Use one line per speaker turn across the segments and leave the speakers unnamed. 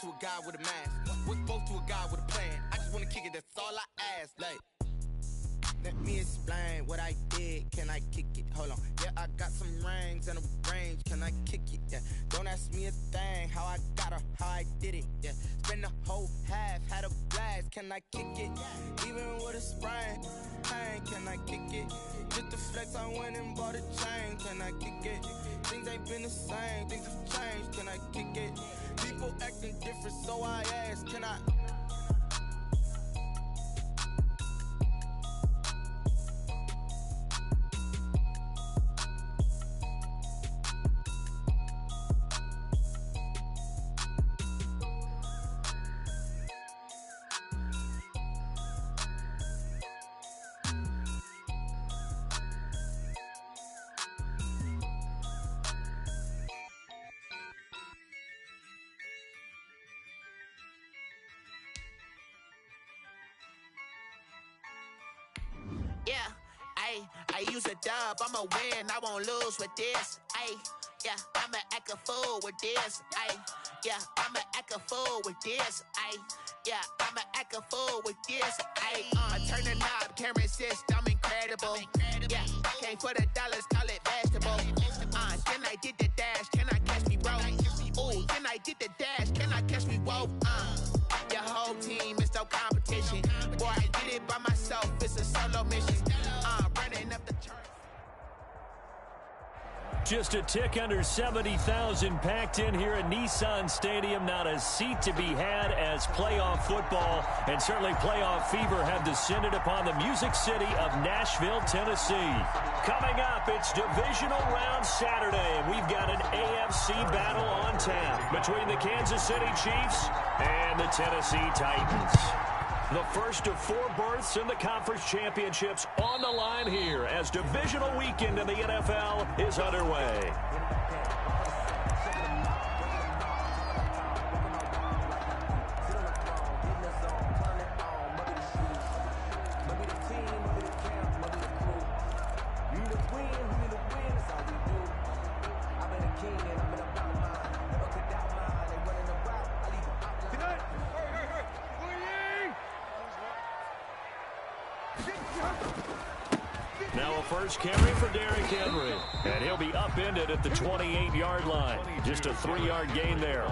To a guy with a mask, we're both to a guy with a plan. I just wanna kick it, that's all I ask. Like, let me explain what I did. Can I kick it? Hold on. Yeah, I got some rings and a range. Can I kick it? Yeah. Don't ask me a thing. How I got her, how I did it. Yeah. Spend the whole half, had a blast. Can I kick it? Even with a sprain, pain. Can I kick it? Just to flex, I went and bought a chain. Can I kick it? Things ain't been the same. Things have changed. Can I kick it? People acting different, so I ask. Can I?
Yeah, I use a dub, I'ma win, I won't lose with this. Yeah, I'ma act a fool with this. Yeah, I'ma act a fool with this. Yeah, I'ma act a fool with this. I turn the knob, camera assist, I'm incredible. Yeah, came for the dollars, call it vegetable. Then I did the dash, can I catch me, bro? Ooh, then I did the dash, can I catch me, whoa? Your whole team is no competition. Boy, I did it by myself, it's a solo mission. Running up the charts.
Just a tick under 70,000 packed in here at Nissan Stadium. Not a seat to be had as playoff football and certainly playoff fever have descended upon the Music City of Nashville, Tennessee. Coming up, it's Divisional Round Saturday, and we've got an AFC battle on tap between the Kansas City Chiefs and the Tennessee Titans. The first of 4 berths in the conference championships on the line here as divisional weekend in the NFL is underway. Now a first carry for Derrick Henry, and he'll be upended at the 28-yard line. Just a 3-yard gain there.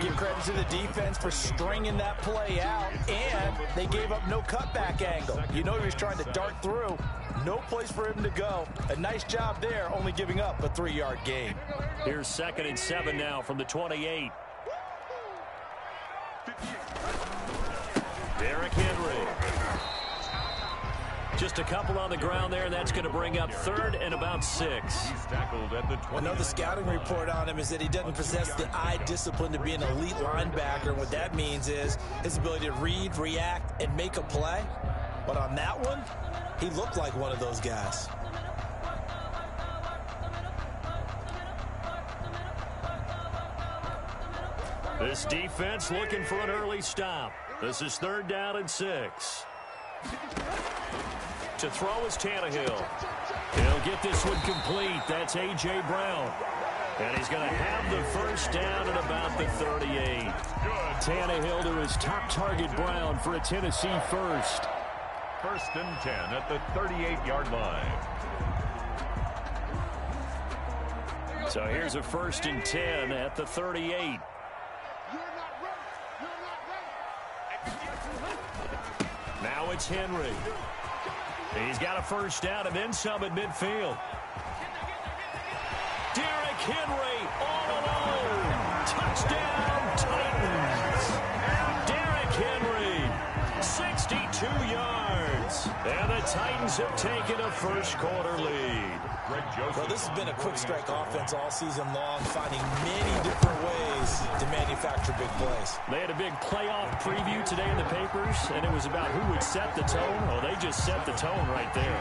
Give credit to the defense for stringing that play out, and they gave up no cutback angle. You know he was trying to dart through. No place for him to go. A nice job there, only giving up a 3-yard gain.
Here's 2nd and 7 now from the 28. Derrick Henry. Just a couple on the ground there, and that's going to bring up 3rd and about 6.
He's tackled at the 20.
I know the scouting report on him is that he doesn't possess the eye discipline to be an elite linebacker. What that means is his ability to read, react, and make a play. But on that one, he looked like one of those guys.
This defense looking for an early stop. This is 3rd down and 6. To throw is Tannehill. He'll get this one complete. That's A.J. Brown. And he's going to have the first down at about the 38. Tannehill to his top target, Brown, for a Tennessee first.
1st and 10 at the 38-yard line.
So here's a 1st and 10 at the 38. Now it's Henry. He's got a first down and then some at midfield. Derrick Henry all alone. Touchdown, Titans. Derrick Henry, 62 yards. And the Titans have taken a first-quarter lead.
Well, this has been a quick strike offense all season long, finding many different ways to manufacture big plays.
They had a big playoff preview today in the papers, and it was about who would set the tone. Well, they just set the tone right there.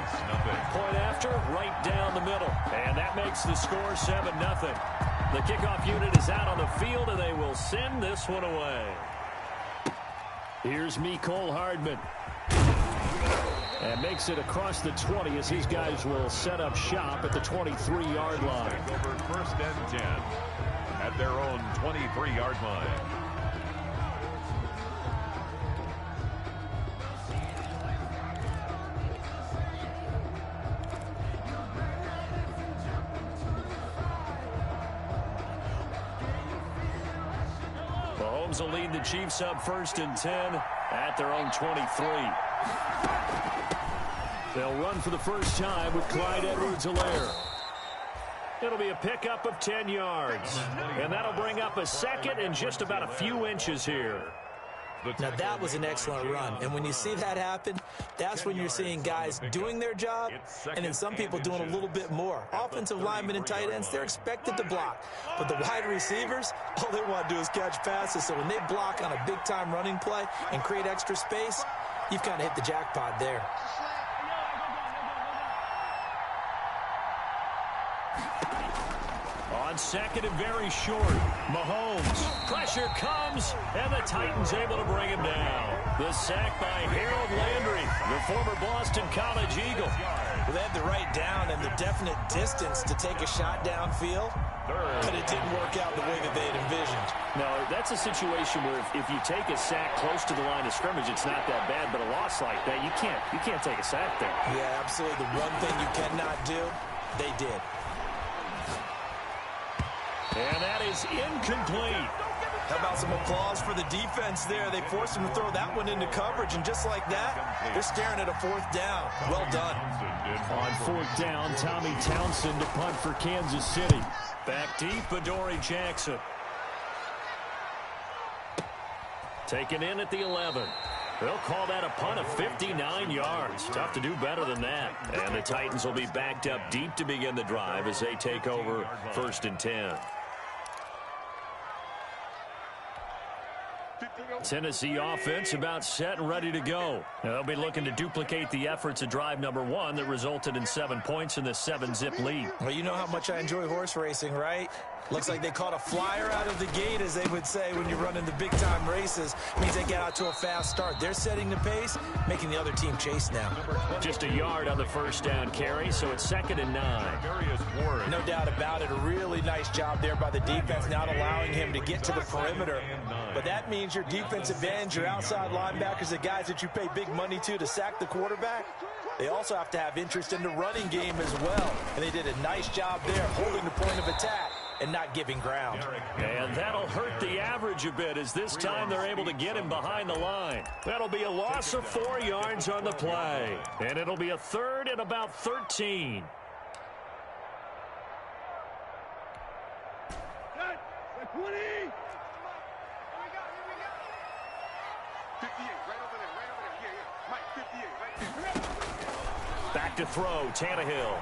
Point after, right down the middle. And that makes the score 7-0. The kickoff unit is out on the field, and they will send this one away. Here's Mecole Hardman. And makes it across the 20 as these guys will set up shop at the 23-yard line.
Over 1st and 10 at their own 23-yard line.
Mahomes will lead the Chiefs up 1st and 10 at their own 23. They'll run for the first time with Clyde Edwards-Helaire. It'll be a pickup of 10 yards. And that'll bring up a second and just about a few inches here.
Now, that was an excellent run. And when you see that happen, that's when you're seeing guys doing their job and then some people doing a little bit more. Offensive linemen and tight ends, they're expected to block. But the wide receivers, all they want to do is catch passes. So when they block on a big-time running play and create extra space, you've kind of hit the jackpot there.
On second and very short, Mahomes. Pressure comes, and the Titans able to bring him down. The sack by Harold Landry, the former Boston College Eagle.
Well, they had the right down and the definite distance to take a shot downfield, but it didn't work out the way that they had envisioned.
No, that's a situation where if you take a sack close to the line of scrimmage, it's not that bad, but a loss like that, you can't take a sack there.
Yeah, absolutely. The one thing you cannot do, they did.
And that is incomplete.
How about some applause for the defense there? They forced him to throw that one into coverage, and just like that, they're staring at a 4th down. Well done.
On 4th down, Tommy Townsend to punt for Kansas City. Back deep, Adoree Jackson. Taken in at the 11. They'll call that a punt of 59 yards. Tough to do better than that. And the Titans will be backed up deep to begin the drive as they take over 1st and 10. Tennessee offense about set and ready to go. They'll be looking to duplicate the efforts of drive number 1 that resulted in 7 points in the 7-zip lead.
Well, you know how much I enjoy horse racing, right? Looks like they caught a flyer out of the gate, as they would say when you're running the big-time races. Means they get out to a fast start. They're setting the pace, making the other team chase now.
Just a yard on the first down carry, so it's 2nd and 9.
No doubt about it. A really nice job there by the defense, not allowing him to get to the perimeter. But that means your defensive ends, your outside linebackers, the guys that you pay big money to sack the quarterback, they also have to have interest in the running game as well. And they did a nice job there, holding the point of attack and not giving ground.
And that'll hurt the average a bit, as this time they're able to get him behind the line. That'll be a loss of 4 yards on the play. And it'll be a 3rd and about 13. Back to throw, Tannehill.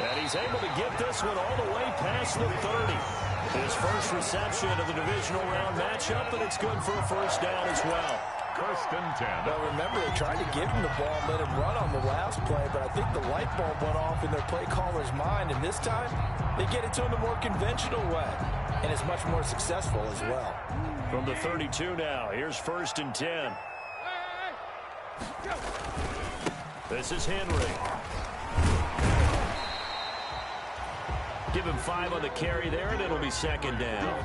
And he's able to get this one all the way past the 30. His first reception of the divisional round matchup, and it's good for a first down as well.
1st and 10.
Well, remember, they tried to give him the ball and let him run on the last play, but I think the light bulb went off in their play caller's mind, and this time they get it to him the more conventional way, and it's much more successful as well.
From the 32 now, here's 1st and 10. This is Henry. Give him 5 on the carry there, and it'll be 2nd down.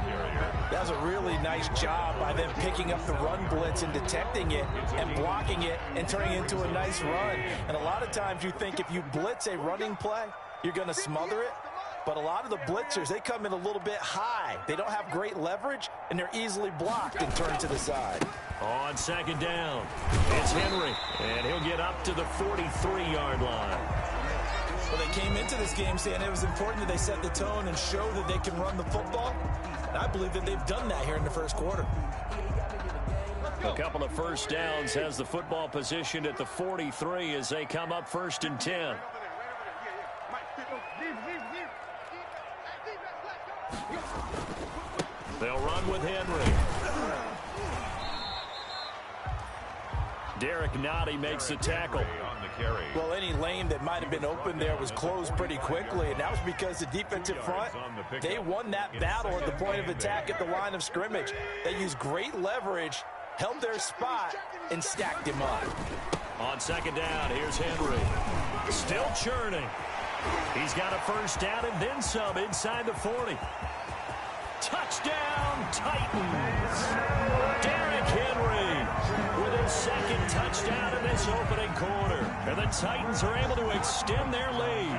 That was a really nice job by them picking up the run blitz and detecting it and blocking it and turning it into a nice run. And a lot of times you think if you blitz a running play, you're going to smother it. But a lot of the blitzers, they come in a little bit high. They don't have great leverage, and they're easily blocked and turned to the side.
On 2nd down, it's Henry, and he'll get up to the 43-yard line.
Well, they came into this game saying it was important that they set the tone and show that they can run the football. And I believe that they've done that here in the first quarter.
A couple of first downs, has the football positioned at the 43 as they come up 1st and 10. They'll run with Henry. Derek Nottie makes the tackle.
Well, any lane that might have been open there was closed pretty quickly, and that was because the defensive front, they won that battle at the point of attack at the line of scrimmage. They used great leverage, held their spot, and stacked him up.
On 2nd down, here's Henry. Still churning. He's got a first down and then some inside the 40. Touchdown, Titans. Derrick Henry with his second touchdown in this opening quarter. And the Titans are able to extend their lead.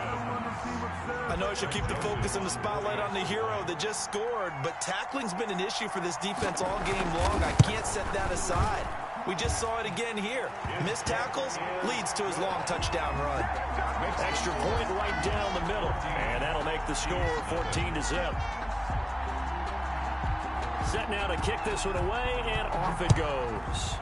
I know I should keep the focus and the spotlight on the hero that just scored, but tackling's been an issue for this defense all game long. I can't set that aside. We just saw it again here. Missed tackles leads to his long touchdown run.
Extra point right down the middle. And that'll make the score 14-0. Set now to kick this one away, and off it goes.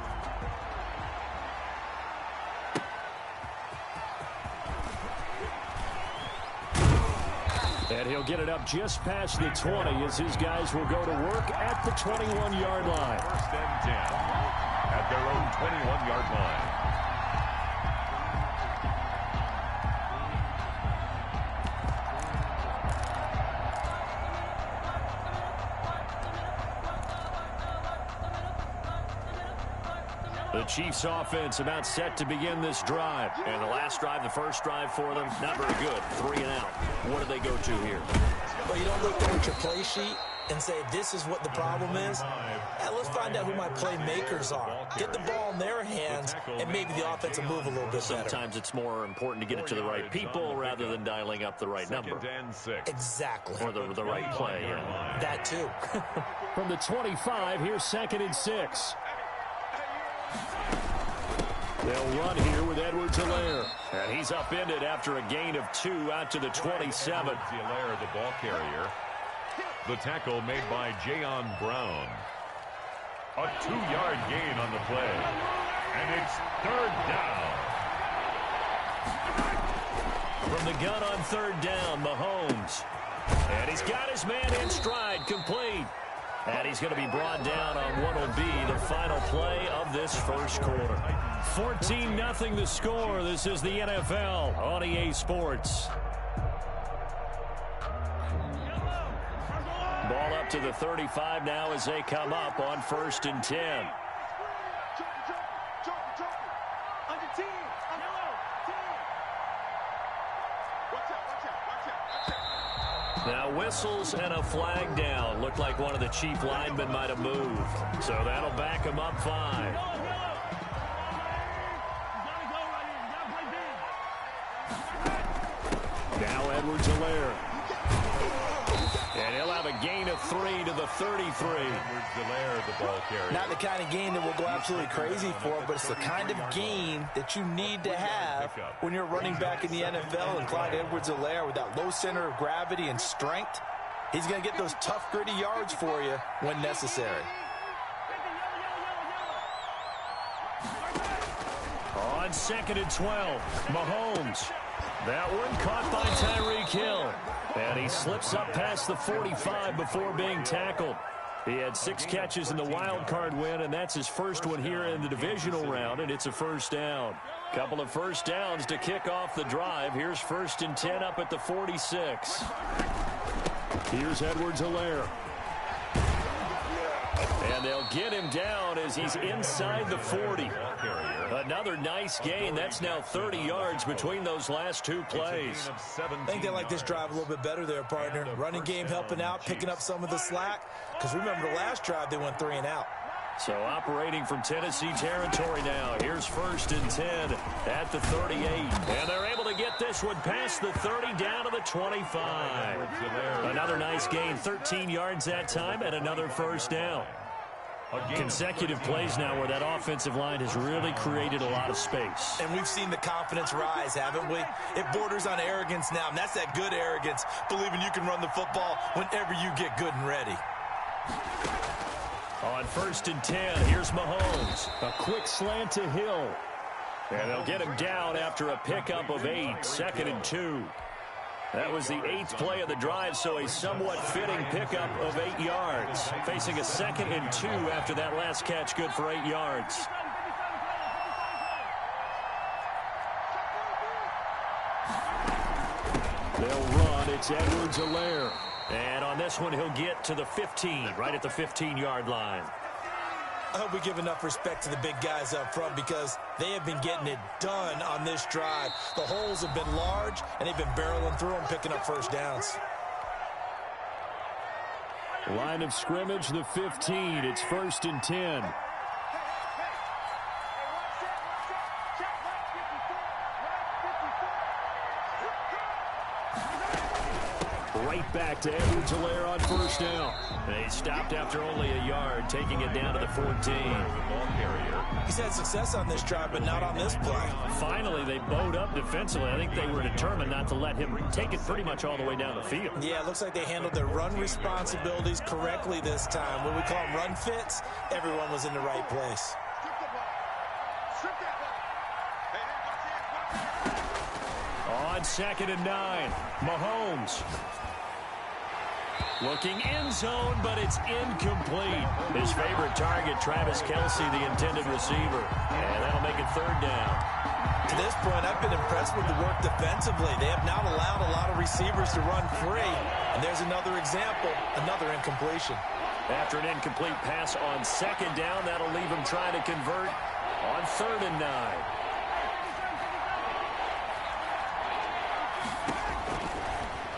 And he'll get it up just past the 20 as his guys will go to work at the 21-yard line.
First and 10 at their own 21-yard line.
The Chiefs offense about set to begin this drive. And the last drive, the first drive for them, not very good. 3 and out. What do they go to here?
Well, you don't look down at your play sheet and say, this is what the problem is. Let's find out who my playmakers are. Get the ball in their hands, and maybe the offense will move a little bit better.
Sometimes it's more important to get it to the right people rather than dialing up the right number.
Exactly.
Or the right play. Yeah.
That too.
From the 25, here's 2nd and 6. They'll run here with Edwards-Helaire. And he's upended after a gain of 2 out to the 27.
Helaire, the ball carrier. The tackle made by Jayon Brown. A 2-yard gain on the play. And it's 3rd down.
From the gun on 3rd down, Mahomes. And he's got his man in stride, complete. And he's going to be brought down on what will be the final play of this first quarter. 14-0 the score. This is the NFL on EA Sports. Ball up to the 35 now as they come up on 1st and 10. Now whistles and a flag down. Looked like one of the chief linemen might have moved. So that'll back him up 5. Now Edwards-Helaire. And he'll have a gain of 3 to the 33.
Edwards-Helaire, the ball carrier.
Not the kind of gain that we'll go absolutely crazy for, but it's the kind of gain that you need to have when you're running back in the NFL. And Clyde Edwards-Helaire, with that low center of gravity and strength, he's going to get those tough, gritty yards for you when necessary.
On 2nd and 12, Mahomes. That one caught by Tyreek Hill. And he slips up past the 45 before being tackled. He had 6 catches in the wild card win, and that's his first one here in the divisional round, and it's a first down. Couple of first downs to kick off the drive. Here's 1st and 10 up at the 46. Here's Edwards-Helaire. And they'll get him down as he's inside the 40. Another nice gain. That's now 30 yards between those last 2 plays.
I think they like this drive a little bit better there, partner. Running game helping out, picking up some of the slack. Because remember the last drive, they went 3 and out.
So operating from Tennessee territory now. Here's 1st and 10 at the 38. And they're able to get this one past the 30 down to the 25. Another nice gain, 13 yards that time, and another first down. Consecutive plays now where that offensive line has really created a lot of space.
And we've seen the confidence rise, haven't we? It borders on arrogance now, and that's that good arrogance, believing you can run the football whenever you get good and ready.
On 1st and 10, here's Mahomes. A quick slant to Hill. And they'll get him down after a pickup of 8, 2nd and 2. That was the 8th play of the drive, so a somewhat fitting pickup of 8 yards. Facing a 2nd and 2 after that last catch, good for 8 yards. They'll run. It's Edwards-Helaire. And on this one, he'll get to the 15, right at the 15-yard line.
I hope we give enough respect to the big guys up front because they have been getting it done on this drive. The holes have been large, and they've been barreling through them, picking up first downs.
Line of scrimmage, the 15. It's 1st and 10. Right back to Edwards-Helaire on 1st down. They stopped after only a yard, taking it down to the 14.
He's had success on this drive, but not on this play.
Finally, they bowed up defensively. I think they were determined not to let him take it pretty much all the way down the field.
Yeah, it looks like they handled their run responsibilities correctly this time. When we call them run fits, everyone was in the right place.
On 2nd and 9, Mahomes. Looking end zone, but it's incomplete. His favorite target, Travis Kelce, the intended receiver. And that'll make it 3rd down.
To this point, I've been impressed with the work defensively. They have not allowed a lot of receivers to run free. And there's another example, another incompletion.
After an incomplete pass on 2nd down, that'll leave him trying to convert on 3rd and 9.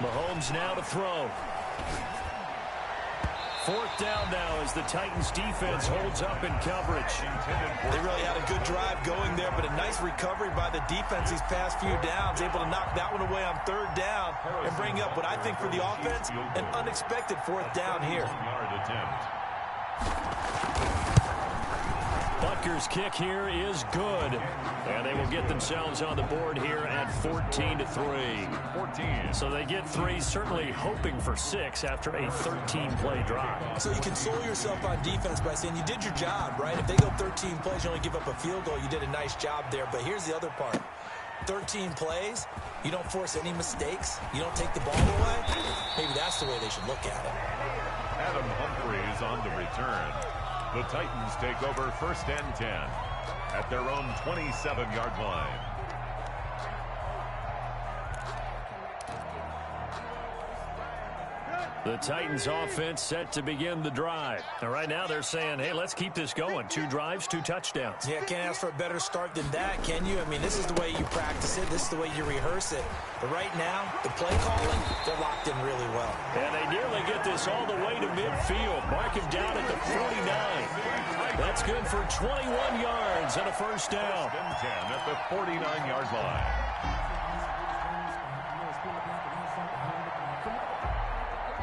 Mahomes now to throw. 4th down now as the Titans defense holds up in coverage.
They really had a good drive going there, but a nice recovery by the defense these past few downs, able to knock that one away on 3rd down and bring up what I think for the offense, an unexpected 4th down here.
Butker's kick here is good. And they will get themselves on the board here at 14-3. So they get 3, certainly hoping for 6 after a 13-play drive.
So you console yourself on defense by saying you did your job, right? If they go 13 plays, you only give up a field goal, you did a nice job there. But here's the other part. 13 plays, you don't force any mistakes, you don't take the ball away. Maybe that's the way they should look at it.
Adam Humphries on the return. The Titans take over 1st and 10 at their own 27-yard line.
The Titans offense set to begin the drive. And right now they're saying, hey, let's keep this going. 2 drives, 2 touchdowns.
Yeah, can't ask for a better start than that, can you? I mean, this is the way you practice it. This is the way you rehearse it. But right now, the play calling, they're locked in really well.
And they nearly get this all the way to midfield. Mark him down at the 49. That's good for 21 yards and a 1st down.
10 at the 49-yard line.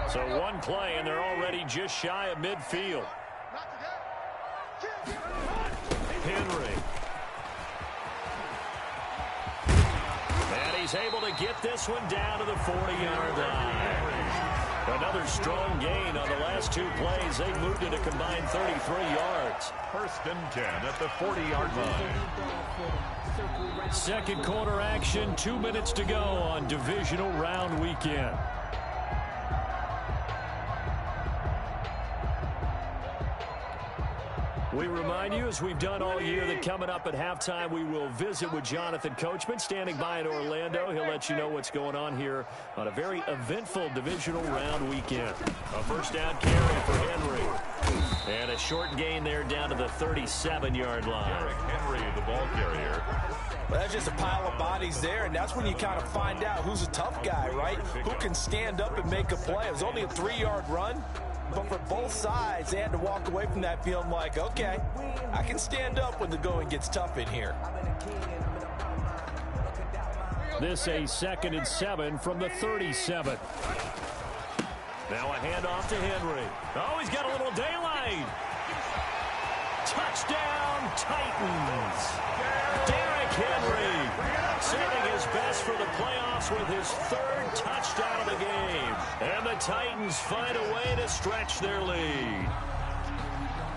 So 1 play, and they're already just shy of midfield. Henry. And he's able to get this one down to the 40-yard line. Another strong gain on the last 2 plays. They moved it a combined 33 yards.
1st and 10 at the 40-yard line.
2nd quarter action, 2 minutes to go on divisional round weekend. We remind you, as we've done all year, that coming up at halftime, we will visit with Jonathan Coachman, standing by in Orlando. He'll let you know what's going on here on a very eventful divisional round weekend. A 1st down carry for Henry. And a short gain there down to the 37-yard line.
Derrick Henry, the ball carrier.
Well, that's just a pile of bodies there, and that's when you kind of find out who's a tough guy, right? Who can stand up and make a play. It was only a 3-yard run. But for both sides, they had to walk away from that feeling like, okay, I can stand up when the going gets tough in here.
This a 2nd and 7 from the 37. Now a handoff to Henry. Oh, he's got a little daylight. Touchdown, Titans. Derrick Henry saving his best for the playoffs with his 3rd touchdown of the game. And the Titans find a way to stretch their lead.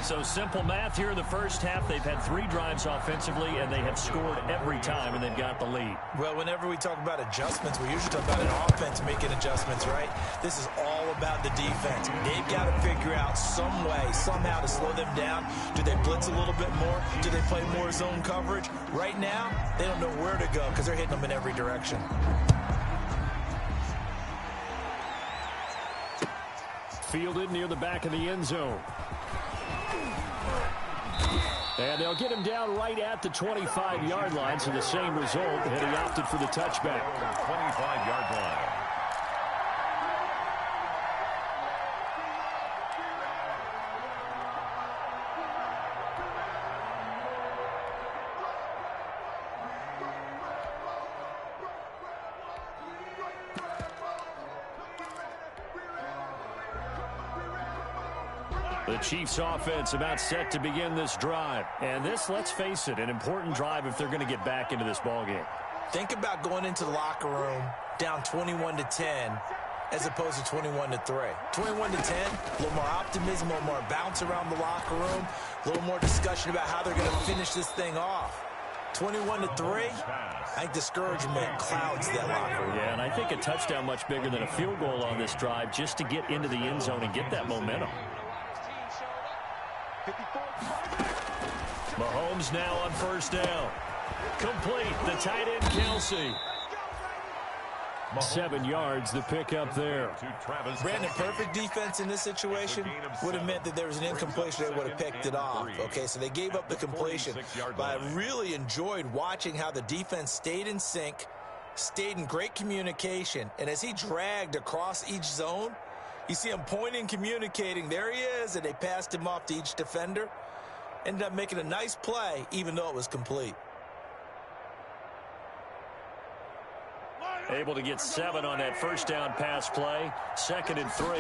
So simple math here in the 1st half. They've had 3 drives offensively, and they have scored every time, and they've got the lead.
Well, whenever we talk about adjustments, we usually talk about an offense making adjustments, right? This is all about the defense. They've got to figure out some way, somehow to slow them down. Do they blitz a little bit more? Do they play more zone coverage? Right now, they don't know where to go because they're hitting them in every direction.
Fielded near the back of the end zone. And they'll get him down right at the 25-yard line, so the same result, and he opted for the touchback.
25-yard line.
The Chiefs offense about set to begin this drive. And this, let's face it, an important drive if they're going to get back into this ballgame.
Think about going into the locker room down 21-10 as opposed to 21-3. 21-10, a little more optimism, a little more bounce around the locker room, a little more discussion about how they're going to finish this thing off. 21-3, I think discouragement clouds that locker room.
Yeah, and I think a touchdown much bigger than a field goal on this drive just to get into the end zone and get that momentum. Mahomes now on first down. Complete. The tight end, Kelsey. 7 yards, the pickup there.
Brandon, perfect defense in this situation would have meant that there was an incompletion. They would have picked it off. Okay, so they gave up the completion. But I really enjoyed watching how the defense stayed in sync, stayed in great communication. And as he dragged across each zone, you see him pointing, communicating. There he is, and they passed him off to each defender. Ended up making a nice play, even though it was complete.
Able to get 7 on that first down pass play. 2nd and 3.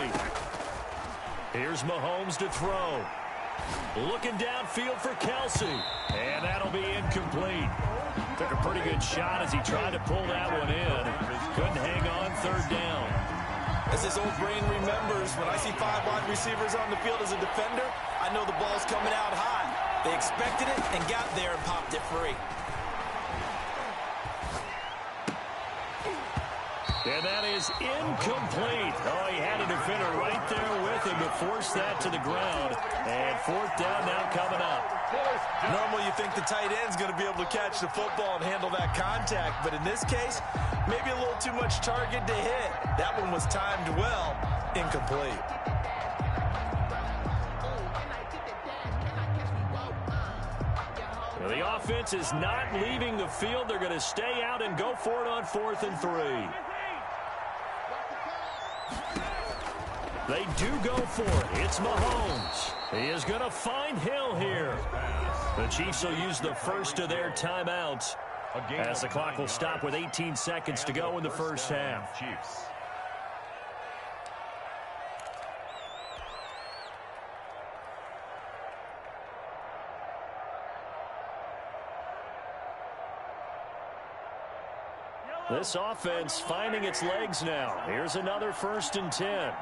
Here's Mahomes to throw. Looking downfield for Kelsey. And that'll be incomplete. Took a pretty good shot as he tried to pull that one in. Couldn't hang on 3rd down.
As his old brain remembers, when I see 5 wide receivers on the field as a defender, I know the ball's coming out high. They expected it and got there and popped it free.
And that is incomplete. Oh, he had a defender right there with him to force that to the ground. And 4th down now coming up.
Normally you think the tight end's going to be able to catch the football and handle that contact, but in this case, maybe a little too much target to hit. That one was timed well, incomplete.
Well, the offense is not leaving the field. They're going to stay out and go for it on 4th and 3. They do go for it. It's Mahomes. He is going to find Hill here. The Chiefs will use the first of their timeouts as the clock will stop with 18 seconds to go in the first half.
Chiefs.
This offense finding its legs now. Here's another 1st and 10.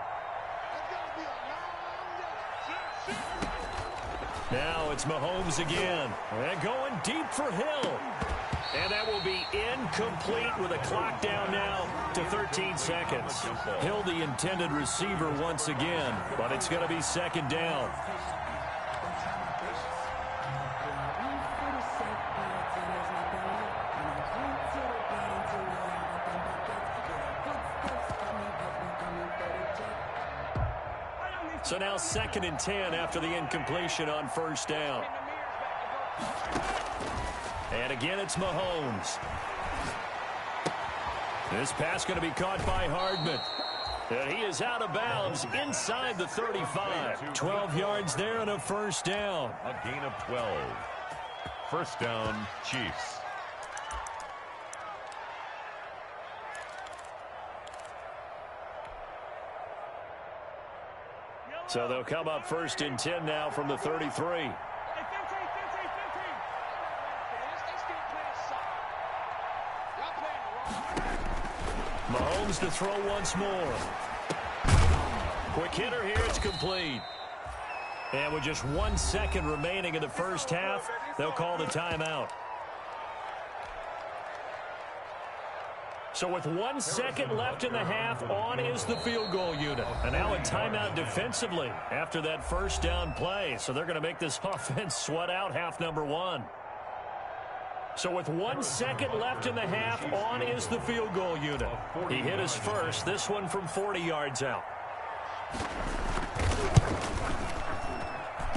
Now it's Mahomes again. And going deep for Hill. And that will be incomplete with a clock down now to 13 seconds. Hill, the intended receiver once again, but it's going to be 2nd down. So now 2nd and 10 after the incompletion on 1st down. And again, it's Mahomes. This pass going to be caught by Hardman. And he is out of bounds inside the 35. 12 yards there and a 1st down.
A gain of 12. 1st down, Chiefs.
So they'll come up 1st and 10 now from the 33. Mahomes to throw once more. Quick hitter here, it's complete. And with just 1 second remaining in the first half, they'll call the timeout. So with 1 second left in the half, on is the field goal unit. And now a timeout defensively after that 1st down play. So they're going to make this offense sweat out half number 1. So with 1 second left in the half, on is the field goal unit. He hit his first, this one from 40 yards out.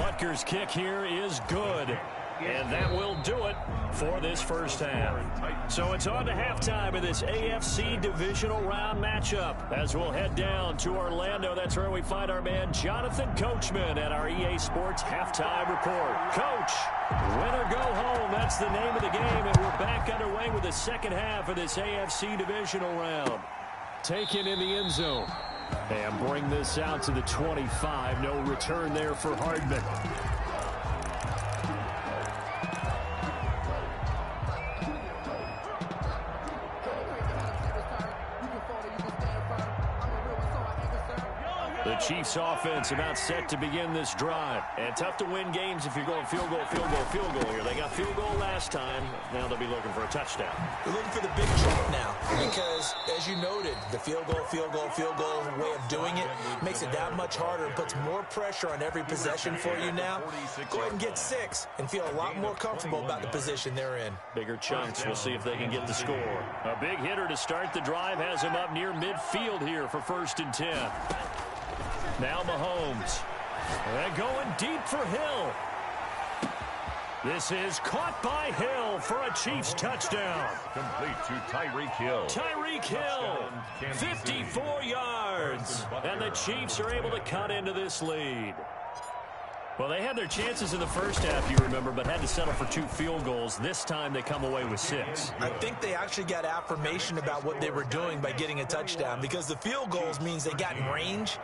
Butker's kick here is good. And that will do it for this first half. So it's on to halftime of this AFC divisional round matchup. As we'll head down to Orlando, that's where we find our man Jonathan Coachman at our EA Sports Halftime Report. Coach, win or go home, that's the name of the game. And we're back underway with the second half of this AFC divisional round. Taken in the end zone. And bring this out to the 25. No return there for Hardman. The Chiefs offense about set to begin this drive. And tough to win games if you're going field goal here. They got field goal last time. Now they'll be looking for a touchdown.
They're looking for the big chunk now because, as you noted, the field goal way of doing it makes it that much harder and puts more pressure on every possession for you now. Go ahead and get 6 and feel a lot more comfortable about the position they're in.
Bigger chunks. We'll see if they can get the score. A big hitter to start the drive has him up near midfield here for 1st and 10. Now Mahomes. And going deep for Hill. This is caught by Hill for a Chiefs touchdown.
Complete to Tyreek Hill.
Tyreek Hill, 54 yards. And the Chiefs are able to cut into this lead. Well, they had their chances in the first half, you remember, but had to settle for 2 field goals. This time they come away with 6.
I think they actually got affirmation about what they were doing by getting a touchdown because the field goals means they got in range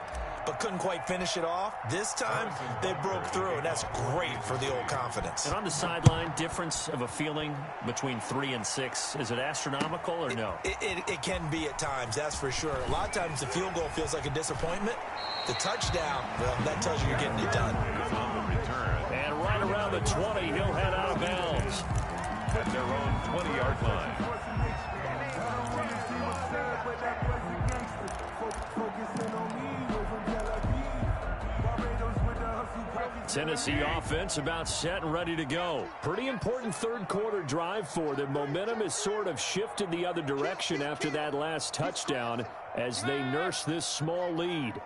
but couldn't quite finish it off. This time, they broke through, and that's great for the old confidence.
And on the sideline, difference of a feeling between 3 and 6, is it astronomical or no?
It can be at times, that's for sure. A lot of times the field goal feels like a disappointment. The touchdown, well, that tells you you're getting it done.
And right around the 20, he'll head out of bounds.
At their own 20-yard line.
Tennessee offense about set and ready to go. Pretty important third quarter drive for them. Momentum has sort of shifted the other direction after that last touchdown as they nurse this small lead.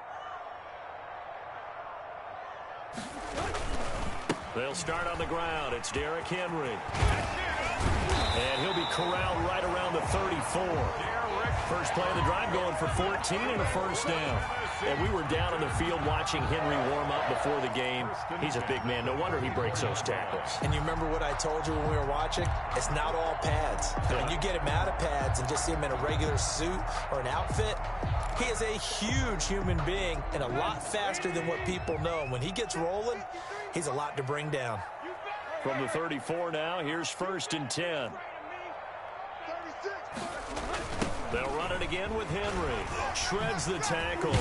They'll start on the ground. It's Derrick Henry. And he'll be corralled right around the 34. First play of the drive going for 14 and a first down. And we were down on the field watching Henry warm up before the game. He's a big man. No wonder he breaks those tackles.
And you remember what I told you when we were watching? It's not all pads. When you get him out of pads and just see him in a regular suit or an outfit, he is a huge human being and a lot faster than what people know. When he gets rolling, he's a lot to bring down.
From the 34 now, here's 1st and 10. They'll run it again with Henry. Shreds the tackle.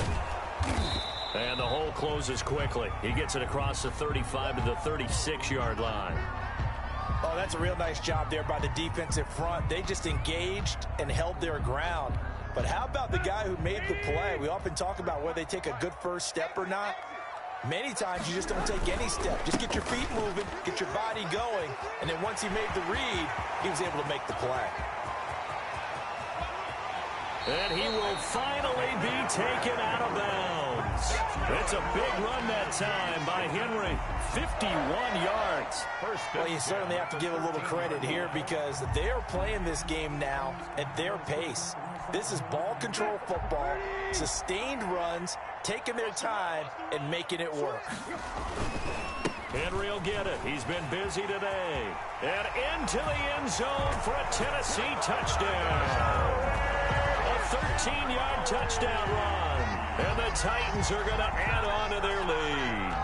And the hole closes quickly. He gets it across the 35 to the 36-yard line.
Oh, that's a real nice job there by the defensive front. They just engaged and held their ground. But how about the guy who made the play? We often talk about whether they take a good first step or not. Many times you just don't take any step. Just get your feet moving, get your body going, and then once he made the read, he was able to make the play.
And he will finally be taken out of bounds. It's a big run that time by Henry. 51 yards.
Well, you certainly have to give a little credit here because they are playing this game now at their pace. This is ball control football, sustained runs, taking their time and making it work.
Henry will get it. He's been busy today. And into the end zone for a Tennessee touchdown. A 13-yard touchdown run. And the Titans are going to add on to their lead.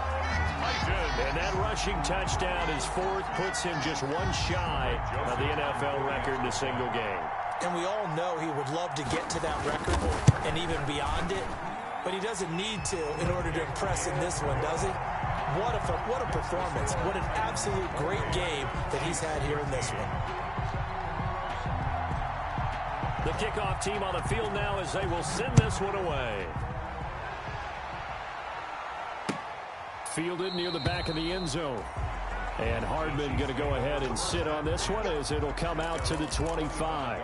And that rushing touchdown is 4th, puts him just one shy of the NFL record in a single game.
And we all know he would love to get to that record and even beyond it. But he doesn't need to in order to impress in this one, does he? What a performance. What an absolute great game that he's had here in this one.
The kickoff team on the field now as they will send this one away. Fielded near the back of the end zone. And Hardman going to go ahead and sit on this one as it'll come out to the 25.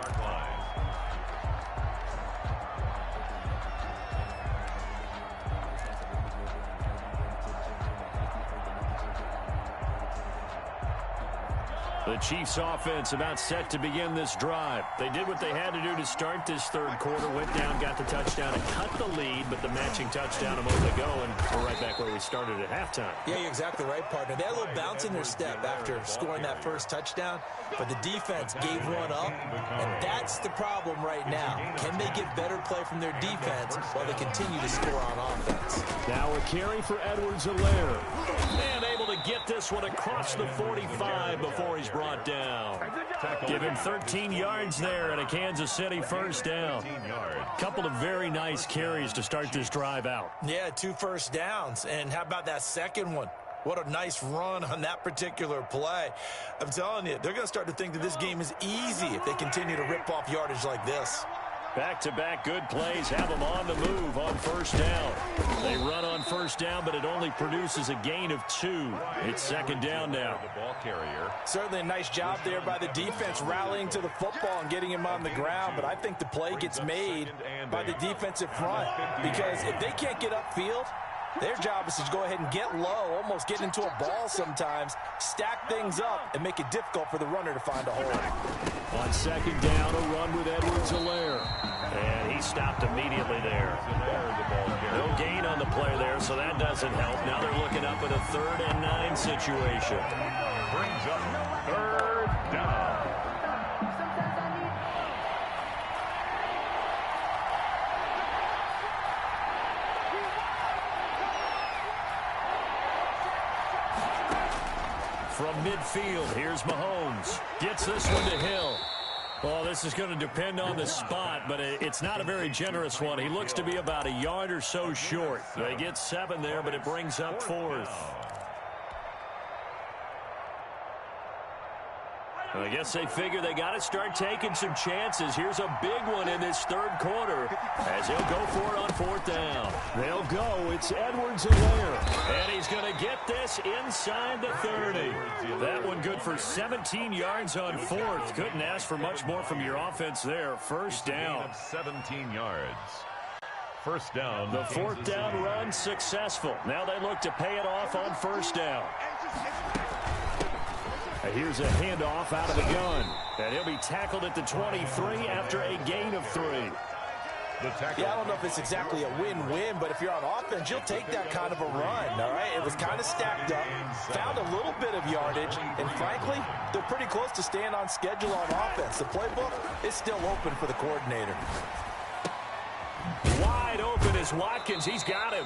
The Chiefs offense about set to begin this drive. They did what they had to do to start this third quarter. Went down, got the touchdown, and cut the lead, but the matching touchdown a moment ago, and we're right back where we started at halftime.
Yeah, you're exactly right, partner. They had a little bounce in their step after scoring that first touchdown, but the defense gave one up, and that's the problem right now. Can they get better play from their defense while they continue to score on offense?
Now a carry for Edwards-Helaire. And able to get this one across the 45 before he's brought down. Give him 13 yards there and a Kansas City first down. Couple of very nice carries to start this drive out.
Yeah, 2 first downs. And how about that second one? What a nice run on that particular play. I'm telling you, they're going to start to think that this game is easy if they continue to rip off yardage like this.
Back-to-back good plays have them on the move on first down. They run on first down, but it only produces a gain of 2. It's second down now.
The ball carrier.
Certainly a nice job there by the defense rallying to the football and getting him on the ground, but I think the play gets made by the defensive front because if they can't get upfield, their job is to go ahead and get low, almost get into a ball sometimes, stack things up, and make it difficult for the runner to find a hole.
On second down, a run with Edwards-Helaire. And he stopped immediately there. No gain on the play there, so that doesn't help. Now they're looking up at a 3rd and 9 situation.
Brings up 3rd down.
From midfield, here's Mahomes. Gets this one to Hill. Well, this is going to depend on the spot, but it's not a very generous one. He looks to be about a yard or so short. They get 7 there, but it brings up 4th. I guess they figure they got to start taking some chances. Here's a big one in this third quarter as he'll go for it on 4th down. They'll go. It's Edwards-Helaire. And he's going to get this inside the 30. That one good for 17 yards on 4th. Couldn't ask for much more from your offense there. First down.
17 yards. First down.
The 4th down run successful. Now they look to pay it off on first down. Here's a handoff out of the gun. And he'll be tackled at the 23 after a gain of 3.
Yeah, I don't know if it's exactly a win-win, but if you're on offense, you'll take that kind of a run, all right? It was kind of stacked up, found a little bit of yardage, and frankly, they're pretty close to staying on schedule on offense. The playbook is still open for the coordinator.
Wide open is Watkins. He's got him.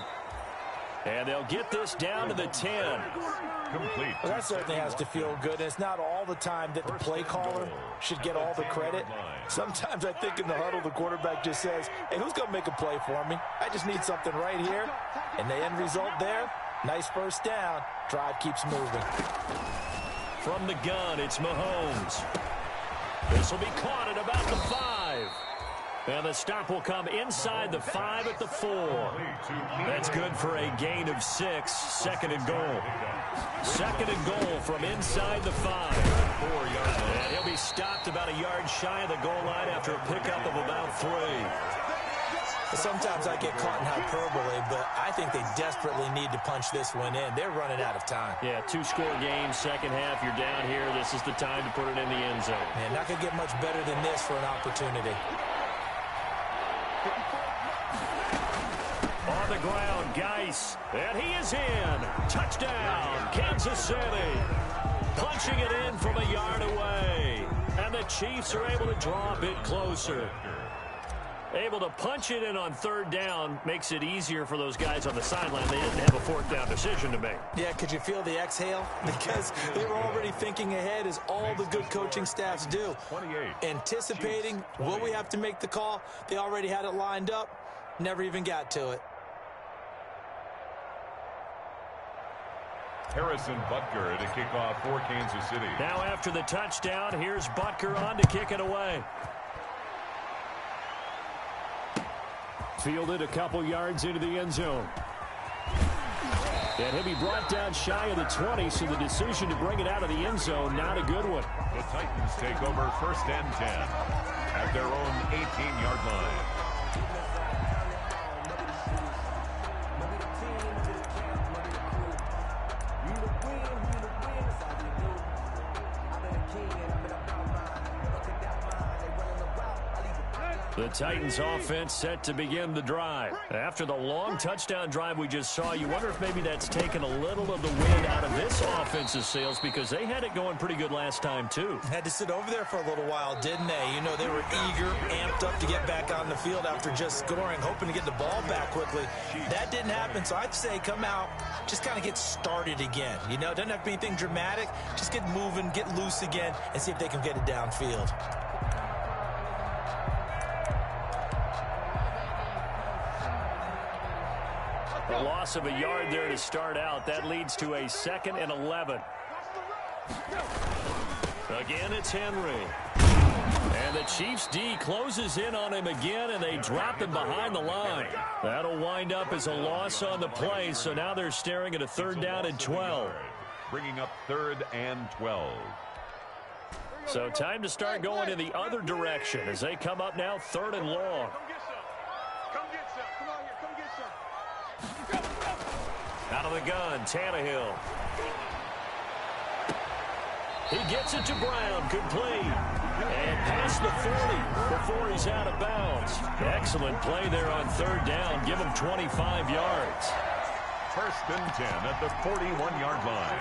And they'll get this down to the 10.
Complete.
Well, that certainly has to feel good. And it's not all the time that the play caller should get all the credit. Sometimes I think in the huddle, the quarterback just says, hey, who's going to make a play for me? I just need something right here. And the end result there, nice first down. Drive keeps moving.
From the gun, it's Mahomes. This will be caught at about the 5. And the stop will come inside the 5 at the 4. That's good for a gain of 6. Second and goal. Second and goal from inside the 5. 4 yards. And he'll be stopped about a yard shy of the goal line after a pickup of about 3.
Sometimes I get caught in hyperbole, but I think they desperately need to punch this one in. They're running out of time.
Yeah, 2-score game, second half. You're down here. This is the time to put it in the end zone.
Man, not going to get much better than this for an opportunity.
On the ground, Geis, and he is in. Touchdown, Kansas City. Punching it in from a yard away. And the Chiefs are able to draw a bit closer. Able to punch it in on 3rd down makes it easier for those guys on the sideline. They didn't have a 4th down decision to make.
Yeah, could you feel the exhale? Because they were already thinking ahead, as all the good coaching staffs do.
28.
Anticipating, will we have to make the call? They already had it lined up. Never even got to it.
Harrison Butker to kick off for Kansas City.
Now after the touchdown, here's Butker on to kick it away. Fielded a couple yards into the end zone. And he'll be brought down shy of the 20, so the decision to bring it out of the end zone, not a good one.
The Titans take over 1st and 10 at their own 18-yard line.
The Titans offense set to begin the drive. After the long touchdown drive we just saw, you wonder if maybe that's taken a little of the wind out of this offense's sails because they had it going pretty good last time too.
Had to sit over there for a little while, didn't they? You know, they were eager, amped up to get back on the field after just scoring, hoping to get the ball back quickly. That didn't happen, so I'd say come out, just kind of get started again. You know, it doesn't have to be anything dramatic. Just get moving, get loose again, and see if they can get it downfield.
A loss of a yard there to start out. That leads to a 2nd and 11. Again, it's Henry. And the Chiefs D closes in on him again, and they drop him behind the line. That'll wind up as a loss on the play, so now they're staring at a 3rd down and 12.
Bringing up 3rd and 12.
So time to start going in the other direction as they come up now 3rd and long. Out of the gun, Tannehill. He gets it to Brown, complete. And past the 40 before he's out of bounds. Excellent play there on 3rd down. Give him 25 yards.
1st and 10 at the 41-yard line.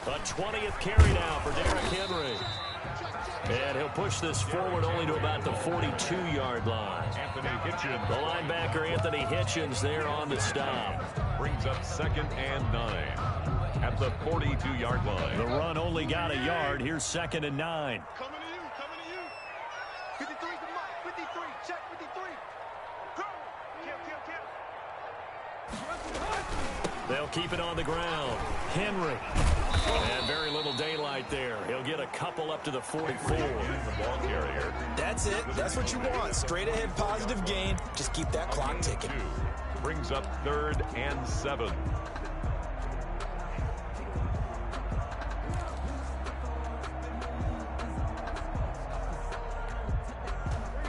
A 20th carry now for Derrick Henry. And he'll push this forward only to about the 42-yard line.
Anthony Hitchens.
The linebacker, Anthony Hitchens, there on the stop.
Brings up 2nd and 9 at the 42-yard line.
The run only got a yard. Here's 2nd and 9.
Coming to you. 53 to Mike. 53. Check 53. Go. Kill.
They'll keep it on the ground. Henry. And very little daylight there. He'll get a couple up to the 44.
The ball carrier.
That's it. That's what you want. Straight ahead, positive gain. Just keep that clock ticking.
Brings up 3rd and 7.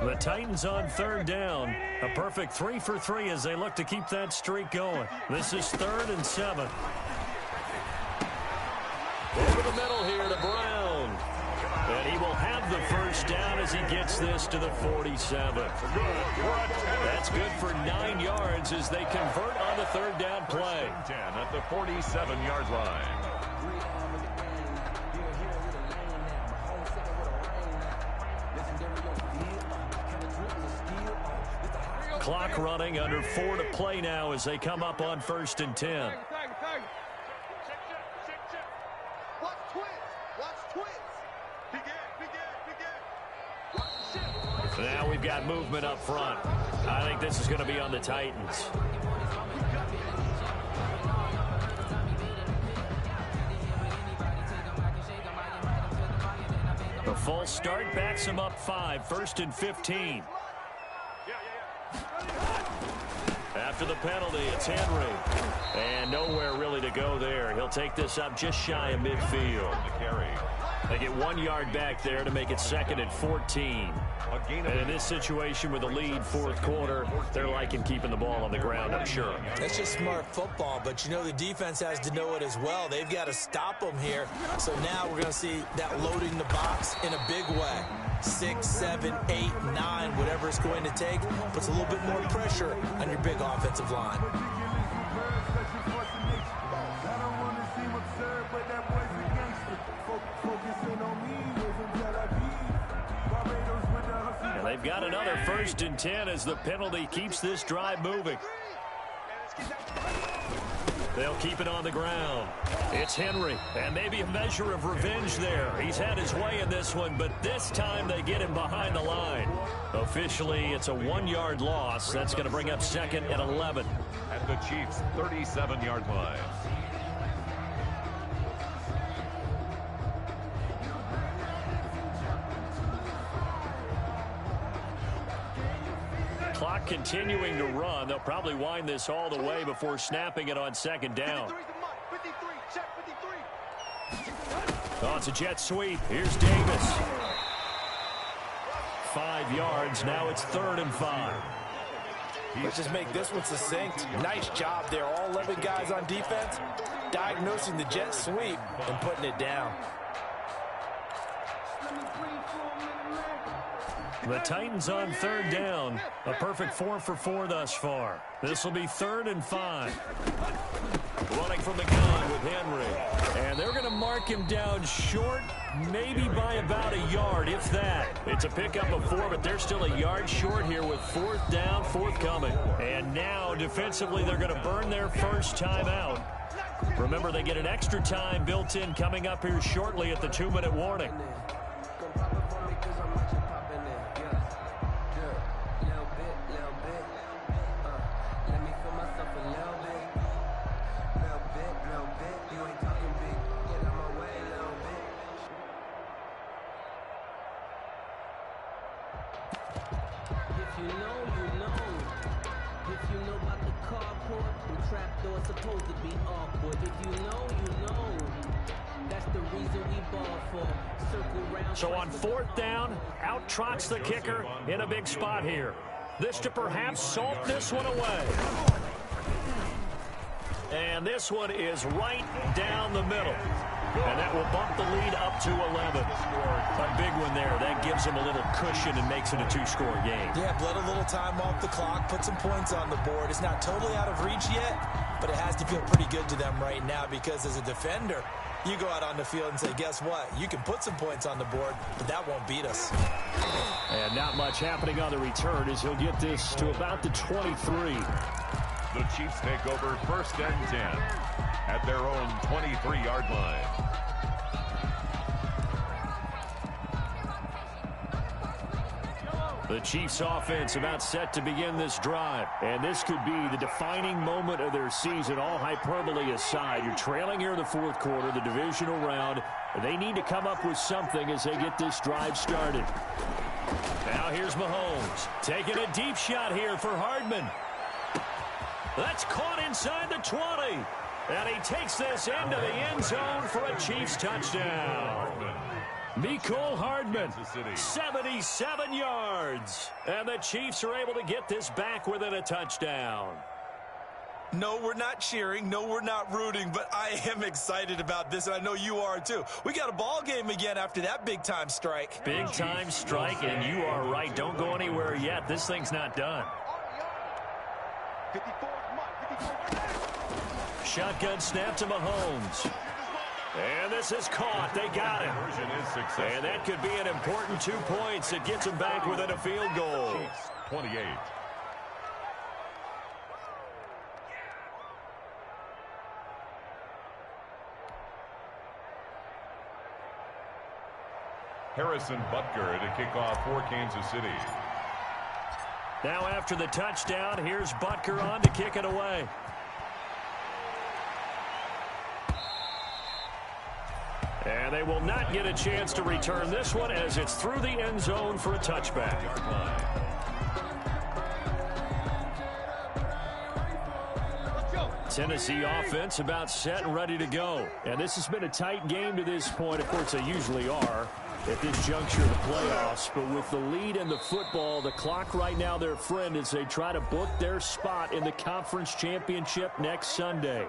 The Titans on 3rd down. A perfect 3 for 3 as they look to keep that streak going. This is 3rd and 7. Over the middle here to Brown. And he will have the 1st down as he gets this to the 47. That's good for 9 yards as they convert on the 3rd down play.
10 at the 47-yard line.
Clock running, under 4 to play now as they come up on 1st and 10. Now we've got movement up front. I think this is going to be on the Titans. The false start backs him up 5, 1st and 15. After the penalty, it's Henry. And nowhere really to go there. He'll take this up just shy of midfield.
The carry.
They get 1 yard back there to make it 2nd and 14. And in this situation with a lead 4th quarter, they're liking keeping the ball on the ground, I'm sure.
That's just smart football, but you know the defense has to know it as well. They've got to stop them here. So now we're going to see that loading the box in a big way. 6, 7, 8, 9, whatever it's going to take, puts a little bit more pressure on your big offensive line.
And they've got another 1st and 10 as the penalty keeps this drive moving. They'll keep it on the ground. It's Henry, and maybe a measure of revenge there. He's had his way in this one, but this time they get him behind the line. Officially, it's a 1 yard loss. That's going to bring up 2nd and 11.
At the Chiefs' 37-yard line.
Clock continuing to run. They'll probably wind this all the way before snapping it on 2nd down. Oh, it's a jet sweep. Here's Davis. 5 yards. Now it's 3rd and 5.
Let's just make this one succinct. Nice job there. All 11 guys on defense, diagnosing the jet sweep and putting it down.
The Titans on third down. A perfect 4 for 4 thus far. This will be 3rd and 5. Running from the gun with Henry. And they're going to mark him down short, maybe by about a yard, if that. It's a pickup of 4, but they're still a yard short here with 4th down, forthcoming. And now, defensively, they're going to burn their first time out. Remember, they get an extra time built in coming up here shortly at the 2-minute warning. So on 4th down, out trots the kicker in a big spot here. This to perhaps salt this one away. And this one is right down the middle. And that will bump the lead up to 11. A big one there. That gives them a little cushion and makes it a 2-score game.
Yeah, bled a little time off the clock, put some points on the board. It's not totally out of reach yet, but it has to feel pretty good to them right now because as a defender, you go out on the field and say, guess what? You can put some points on the board, but that won't beat us.
And not much happening on the return as he'll get this to about the 23.
The Chiefs take over 1st and 10 at their own 23-yard line.
The Chiefs offense about set to begin this drive. And this could be the defining moment of their season, all hyperbole aside. You're trailing here in the 4th quarter, the divisional round. They need to come up with something as they get this drive started. Now here's Mahomes taking a deep shot here for Hardman. That's caught inside the 20. And he takes this into the end zone for a Chiefs touchdown. Mecole Hardman, 77 yards. And the Chiefs are able to get this back within a touchdown.
No, we're not cheering. No, we're not rooting, but I am excited about this, and I know you are too. We got a ball game again after that big-time strike.
Big-time strike, and you are right. Don't go anywhere yet. This thing's not done. Shotgun snap to Mahomes. And this is caught. They got it. And that could be an important 2 points. It gets them back within a field goal.
28. Harrison Butker to kick off for Kansas City.
Now after the touchdown, here's Butker on to kick it away. And they will not get a chance to return this one as it's through the end zone for a touchback. Tennessee offense about set and ready to go. And this has been a tight game to this point. Of course, they usually are at this juncture of the playoffs. But with the lead in the football, the clock right now their friend as they try to book their spot in the conference championship next Sunday.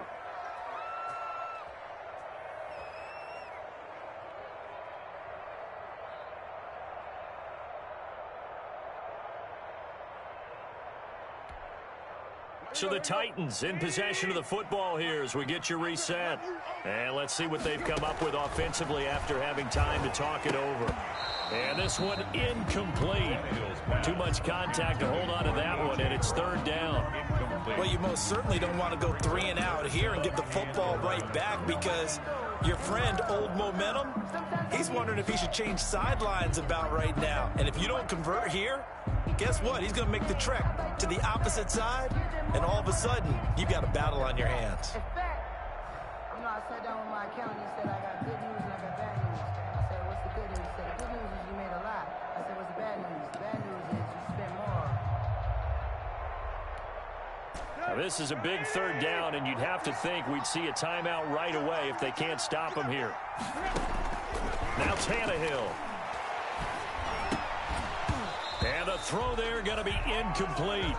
So the Titans in possession of the football here as we get you reset. And let's see what they've come up with offensively after having time to talk it over. And this one incomplete. Too much contact to hold on to that one, and it's 3rd down.
Well, you most certainly don't want to go 3 and out here and give the football right back because your friend, Old Momentum, he's wondering if he should change sidelines about right now. And if you don't convert here, guess what? He's going to make the trek to the opposite side, and all of a sudden, you've got a battle on your hands.
I sat down with my accountant and said, I got good news and I got bad news. I said, what's the good news? He said, the good news is you made a lot. I said, what's the bad news? The bad news is you spent more.
Now this is a big 3rd down, and you'd have to think we'd see a timeout right away if they can't stop him here. Now Tannehill. And the throw there going to be incomplete.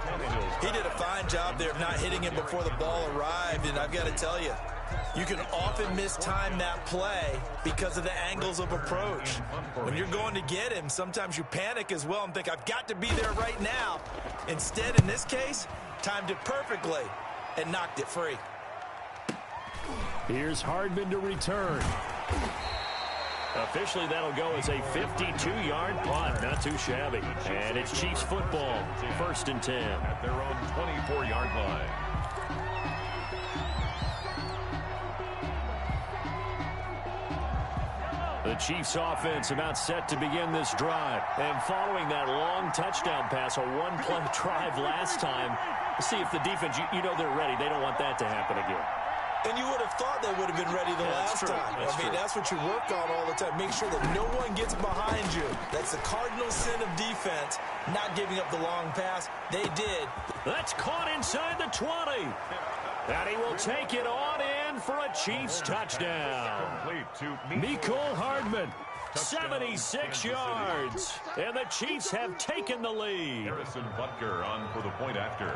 He did a fine job there of not hitting him before the ball arrived, and I've got to tell you, you can often mistime that play because of the angles of approach. When you're going to get him, sometimes you panic as well and think, I've got to be there right now. Instead, in this case, timed it perfectly and knocked it free.
Here's Hardman to return. Officially, that'll go as a 52-yard punt. Not too shabby. And it's Chiefs football, 1st and 10.
At their own 24-yard line.
The Chiefs offense about set to begin this drive. And following that long touchdown pass, a one-play drive last time, see if the defense, you know they're ready. They don't want that to happen again.
And you would have thought they would have been ready the last time. That's what you work on all the time. Make sure that no one gets behind you. That's the cardinal sin of defense, not giving up the long pass. They did.
That's caught inside the 20. And he will take it on in for a Chiefs touchdown.
Complete to
Mecole Hardman, 76 yards. And the Chiefs have taken the lead.
Harrison Butker on for the point after.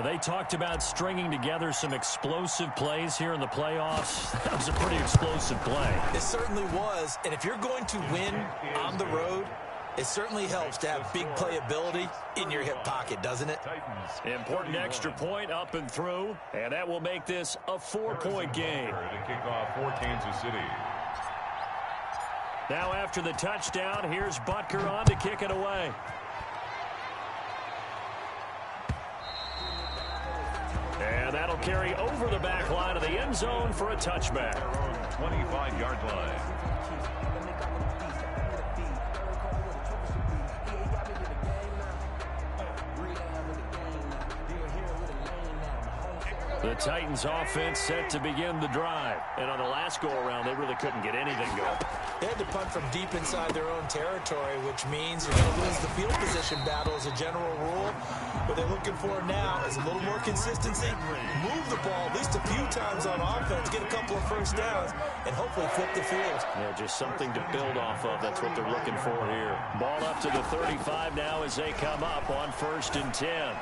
They talked about stringing together some explosive plays here in the playoffs. That was a pretty explosive play.
It certainly was. And if you're going to win on the road, it certainly helps to have big playability in your hip pocket, doesn't it?
Important extra point up and through, and that will make this a 4-point game.
To kick off for Kansas City.
Now after the touchdown, here's Butker on to kick it away. And that'll carry over the back line of the end zone for a touchback.
25-yard line.
The Titans offense set to begin the drive. And on the last go-around, they really couldn't get anything going.
They had to punt from deep inside their own territory, which means you're going to lose the field position battle as a general rule. What they're looking for now is a little more consistency, move the ball at least a few times on offense, get a couple of first downs, and hopefully flip the field.
Yeah, just something to build off of. That's what they're looking for here. Ball up to the 35 now as they come up on 1st and 10.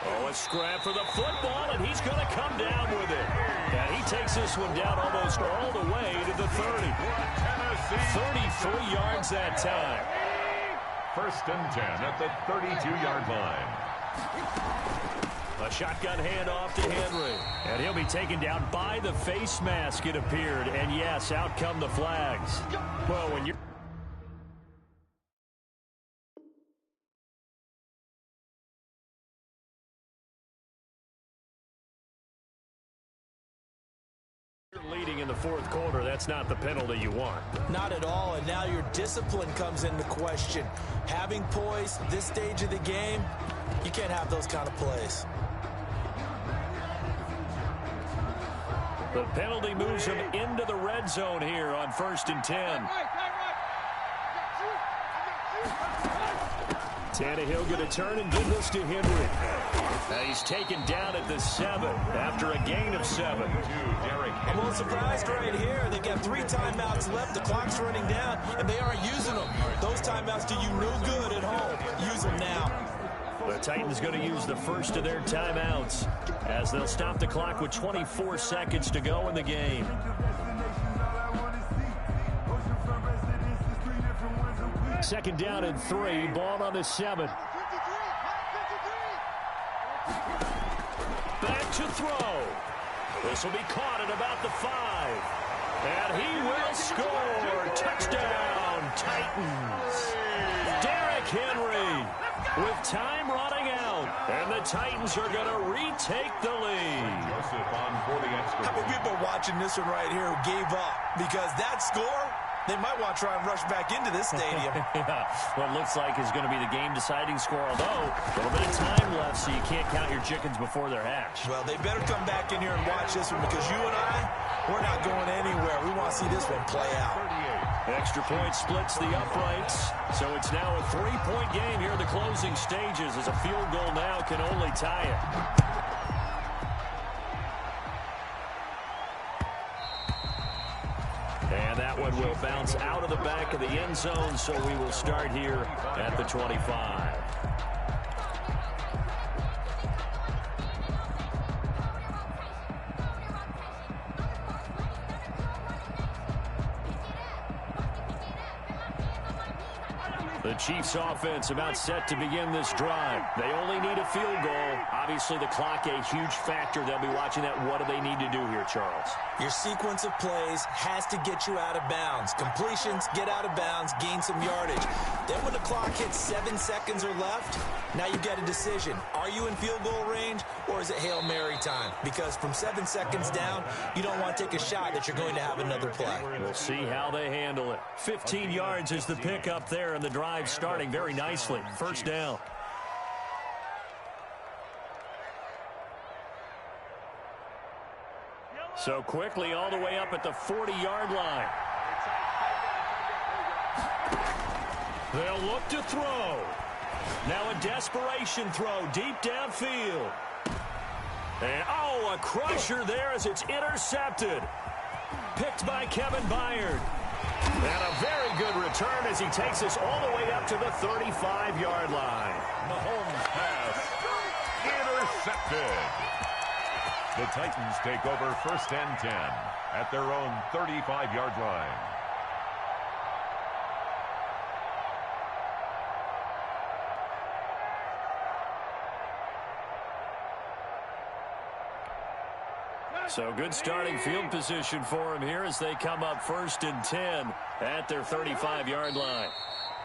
Oh, a scrap for the football, and he's going to come down with it. And he takes this one down almost all the way to the 30. 33 yards that time.
1st and 10 at the 32-yard line.
A shotgun handoff to Henry. And he'll be taken down by the face mask, it appeared. And, yes, out come the flags. Well, when you're leading in the 4th quarter, that's not the penalty you want.
Not at all, and now your discipline comes into question. Having poise this stage of the game, you can't have those kind of plays.
The penalty moves him into the red zone here on 1st and 10. Tannehill going to turn and give this to Henry. Now he's taken down at the 7 after a gain of 7.
I'm a little surprised right here. They got 3 timeouts left. The clock's running down, and they aren't using them. Those timeouts do you no good at home. Use them now.
The Titans going to use the first of their timeouts as they'll stop the clock with 24 seconds to go in the game. Second down and 3. Ball on the 7. Back to throw. This will be caught at about the 5. And he will score. Touchdown, Titans. Derrick Henry with time running out. And the Titans are going to retake the lead.
Joseph on for the extra.
How many people watching this one right here who gave up? Because that score, they might want to try and rush back into this stadium.
Yeah, what looks like is going to be the game-deciding score, although a little bit of time left, so you can't count your chickens before they're hatched.
Well, they better come back in here and watch this one because you and I, we're not going anywhere. We want to see this one play out.
Extra point splits the uprights, so it's now a 3-point game here in the closing stages as a field goal now can only tie it. And that one will bounce offense out of the back of the end zone, so we will start here at the 25. The Chiefs offense about set to begin this drive. They only need a field goal. Obviously, the clock a huge factor. They'll be watching that. What do they need to do here, Charles?
Your sequence of plays has to get you out of bounds. Completions, get out of bounds, gain some yardage. Then when the clock hits 7 seconds or left, now you get a decision. Are you in field goal range, or is it Hail Mary time? Because from 7 seconds down, you don't want to take a shot that you're going to have another play.
We'll see how they handle it. 15 yards is the pickup there, and the drive starting very nicely. First down. So quickly all the way up at the 40-yard line. They'll look to throw. Now a desperation throw deep downfield. And, oh, a crusher there as it's intercepted. Picked by Kevin Byard. And a very good return as he takes us all the way up to the 35-yard line.
Mahomes pass intercepted. The Titans take over 1st and 10 at their own 35-yard line.
So good starting field position for him here as they come up 1st and 10 at their 35-yard line.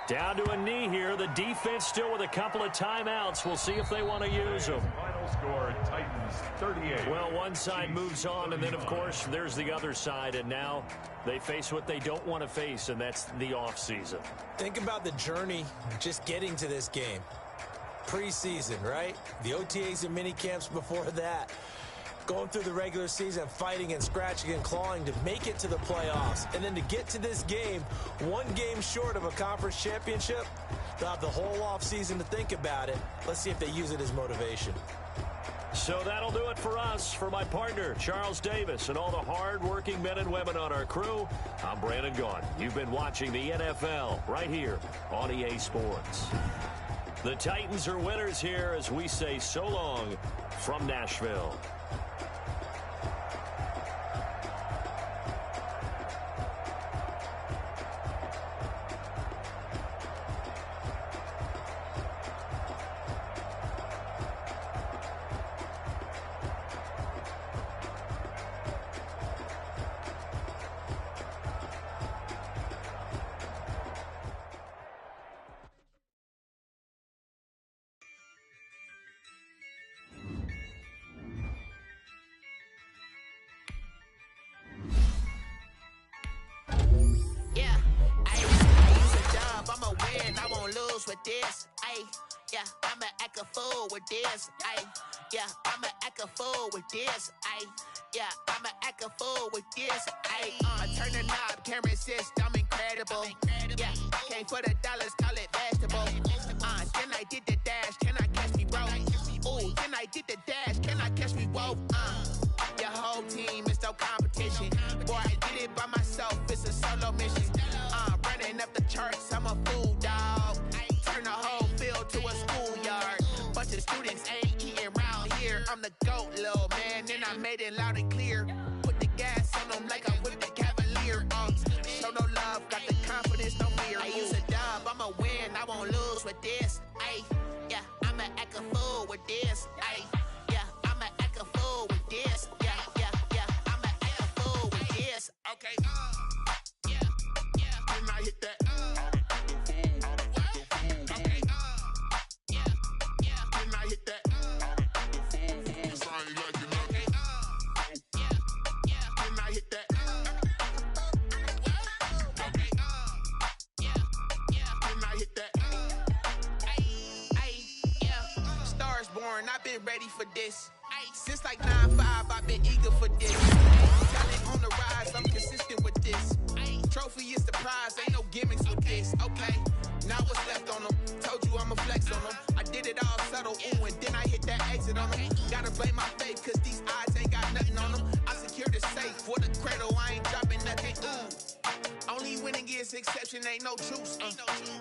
Down to a knee here. The defense still with a couple of timeouts. We'll see if they want to use them.
Final score, Titans 38.
Well, one side moves on, and then, of course, there's the other side, and now they face what they don't want to face, and that's the offseason.
Think about the journey just getting to this game. Preseason, right? The OTAs and mini camps before that. Going through the regular season, fighting and scratching and clawing to make it to the playoffs. And then to get to this game, one game short of a conference championship, they'll have the whole offseason to think about it. Let's see if they use it as motivation.
So that'll do it for us. For my partner, Charles Davis, and all the hard-working men and women on our crew, I'm Brandon Gaughan. You've been watching the NFL right here on EA Sports. The Titans are winners here as we say so long from Nashville.
With this, ayy, yeah, I'ma act a fool with this, ayy, yeah, I'ma act a fool with this, ayy, yeah, I'ma act a fool with this, ayy, turn the knob, camera assist, I'm incredible, yeah, came for the dollars, call it vegetable, then I did the dash, can I catch me, bro, ooh, then I did the dash, can I catch me, whoa, your whole team is no competition, boy, I did it by myself, it's a solo mission, running up the charts, I'm a fool, dog. Turn the whole field to a schoolyard. Bunch of students ain't eating round here. I'm the GOAT, little man, and I made it loud and clear. Put the gas on them like I whipped the Cavalier. Show no love, got the confidence, no fear. I use a dub, I'ma win, I won't lose with this. Ay, yeah, I'ma act a fool with this. Ay, yeah, I'ma act a fool with this. Yeah, yeah, yeah, I'ma act a fool with this. Okay, yeah, yeah, and I hit that. I've been ready for this. Since like 9-5, I've been eager for this. Talent on the rise, I'm consistent with this. Trophy is the prize, ain't no gimmicks with this. Okay, now what's left on them? Told you I'ma flex on them. I did it all subtle, ooh, and then I hit that exit on them. Gotta blame my faith, cause these odds ain't got nothing on them. I secure the safe for the cradle, I ain't dropping nothing, ooh. Only winning is exception, ain't no truce.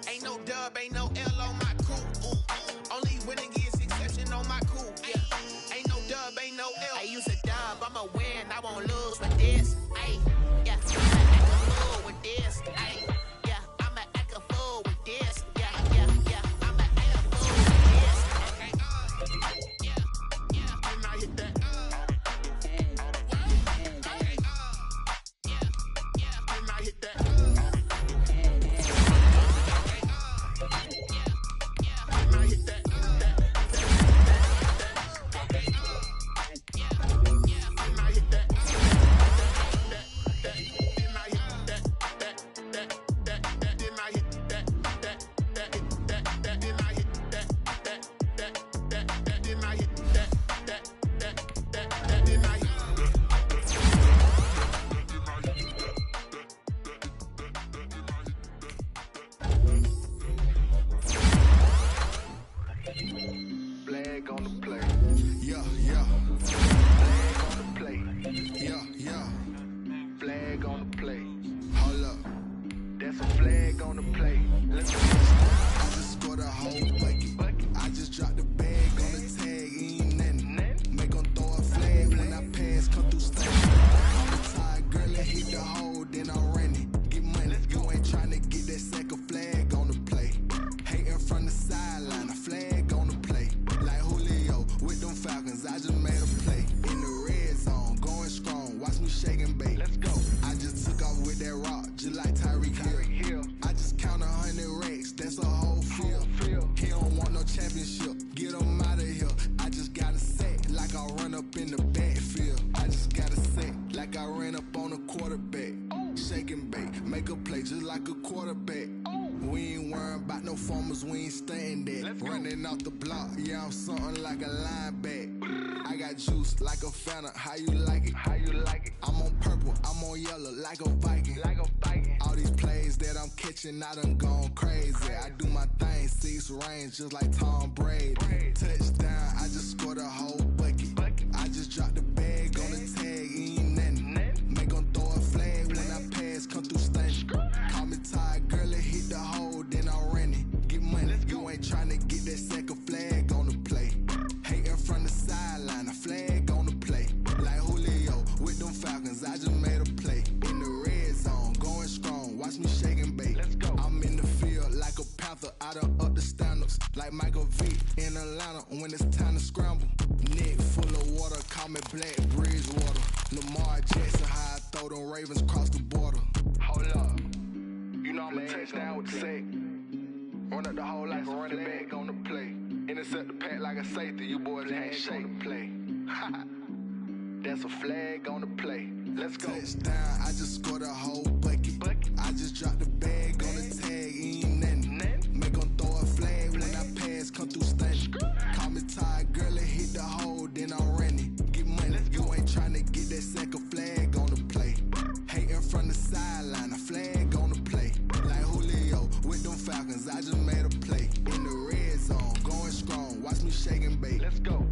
Ain't no dub, ain't no L on my crew. Only winning is exception on my crew. Yeah. Ain't no dub, ain't no L. I use a dub, I'ma win, I won't lose with this. Ay, yeah, I'ma act a fool with this. Ay, yeah, I'ma act a fool with this. Yeah, I'ma act a fool with this. Okay, yeah, and I hit that.
How you like it? How you like it? I'm on purple, I'm on yellow, like a Viking. Like a Viking. All these plays that I'm catching, I done gone crazy. I do my thing, 6 range, just like Tom Brady. Touchdown, I just scored a whole bucket. I just dropped the bag on the tag, ain't nothing. Make 'em throw a flag when I pass, come through stunning. Call me tired, girl, it hit the hole, then I ran it. Get money, you ain't tryna get that second flag on the play. Hating from the sideline, a flag on the play. Like Julio with them Falcons, I just made a play. In the red zone, going strong, watch me shake and bake. Let's go. I'm in the field like a Panther, I done up the standards. Like Michael Vick in Atlanta when it's time to scramble. Neck full of water, call me Black Bridgewater. Lamar Jackson, how I throw them Ravens cross the border. Hold up, you know I'm a touchdown with the sack. Run up the hole like a running back on the play. Intercept the pack like a safety, you boys ain't shake the play. That's a flag on the play. Let's go. Touchdown, I just scored a whole bucket. I just dropped the bag on the tag, ain't nothing. Make 'em throw a flag when I pass, come through stunning. Call me tired, girl, it hit the hole, then I ran it. Get money, you ain't tryna get that second flag on the play. Hating from the sideline, a flag on the play. Like Julio with them Falcons, I just made a play. In the red zone, going strong, watch me shake and bake. Let's go.